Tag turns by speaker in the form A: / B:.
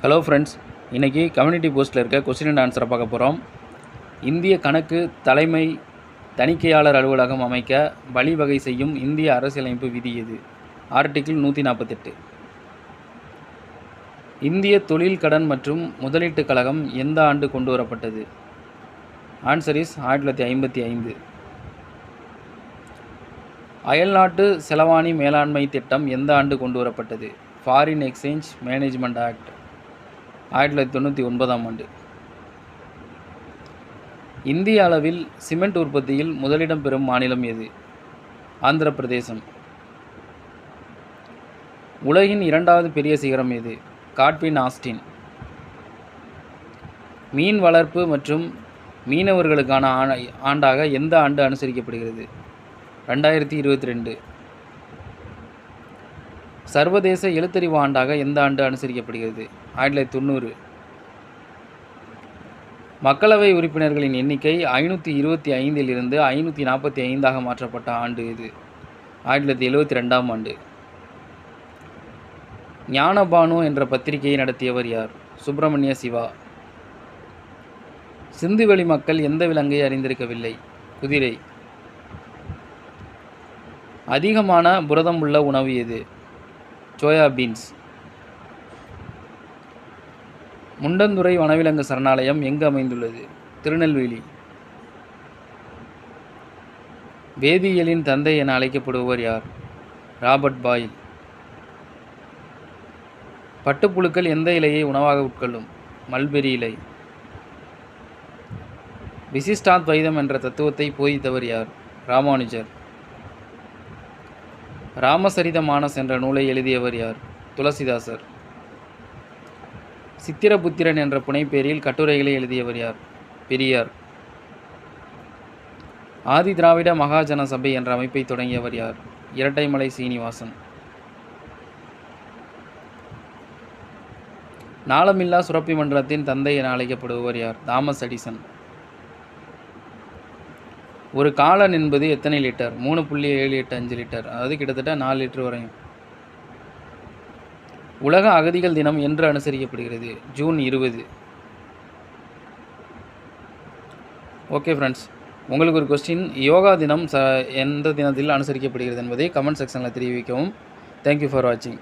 A: Hello friends, இன்றைக்கி community போஸ்ட்டில் இருக்க கொஸ்டின் அண்ட் ஆன்சரை பார்க்க போகிறோம். இந்திய கணக்கு தலைமை தணிக்கையாளர் அலுவலகம் அமைக்க வழிவகை செய்யும் இந்திய அரசியலமைப்பு விதி எது? ஆர்டிகிள் 148. இந்திய தொழில் கடன் மற்றும் முதலீட்டுக் கழகம் எந்த ஆண்டு கொண்டு வரப்பட்டது? Answer is 1955. அயல்நாட்டு செலவாணி மேலாண்மை திட்டம் எந்த ஆண்டு கொண்டு வரப்பட்டது? ஃபாரின் எக்ஸ்சேஞ்ச் மேனேஜ்மெண்ட் ஆக்ட் 1999ஆம் ஆண்டு. இந்திய அளவில் சிமெண்ட் உற்பத்தியில் முதலிடம் பெறும் மாநிலம் எது? ஆந்திர பிரதேசம். உலகின் இரண்டாவது பெரிய சிகரம் எது? Godwin Austin. மீன் வளர்ப்பு மற்றும் மீனவர்களுக்கான ஆண்டாக எந்த ஆண்டு அனுசரிக்கப்படுகிறது? 2022. சர்வதேச எழுத்தறிவு ஆண்டாக எந்த ஆண்டு அனுசரிக்கப்படுகிறது? 1990. மக்களவை உறுப்பினர்களின் எண்ணிக்கை 525 இருந்து 545ஆக மாற்றப்பட்ட ஆண்டு இது? 1972ஆம் ஆண்டு. ஞானபானு என்ற பத்திரிகையை நடத்தியவர் யார்? சுப்பிரமணிய சிவா. சிந்துவெளி மக்கள் எந்த விலங்கை அறிந்திருக்கவில்லை? குதிரை. அதிகமான புரதம் உள்ள உணவு எது? Soya beans. முண்டந்துறை வனவிலங்கு சரணாலயம் எங்கு அமைந்துள்ளது? திருநெல்வேலி. வேதியியலின் தந்தை என அழைக்கப்படுபவர் யார்? Robert boil. பட்டுப்புழுக்கள் எந்த இலையை உணவாக உட்கொள்ளும்? மல்பெரி இலை. விசிஷ்டாத்வைதம் என்ற தத்துவத்தை போதித்தவர் யார்? ராமானுஜர். ராமசரித மானஸ் என்ற நூலை எழுதியவர் யார்? துளசிதாசர். சித்திரபுத்திரன் என்ற புனைப்பெயரில் கட்டுரைகளை எழுதியவர் யார்? பெரியார். ஆதி திராவிட மகாஜன சபை என்ற அமைப்பை தொடங்கியவர் யார்? இரட்டைமலை சீனிவாசன். நாளமில்லா சுரப்பி மண்டலத்தின் தந்தை என அழைக்கப்படுபவர் யார்? Thomas Edison. ஒரு காலன் என்பது எத்தனை லிட்டர்? 3.785 லிட்டர், அதாவது கிட்டத்தட்ட 4 லிட்டர் வரையும். உலக அகதிகள் தினம் என்று அனுசரிக்கப்படுகிறது? ஜூன் 20. ஓகே ஃப்ரெண்ட்ஸ், உங்களுக்கு ஒரு கொஸ்டின், யோகா தினம் எந்த தினத்தில் அனுசரிக்கப்படுகிறது என்பதை கமெண்ட் செக்ஷனில் தெரிவிக்கவும். தேங்க்யூ ஃபார் வாட்சிங்.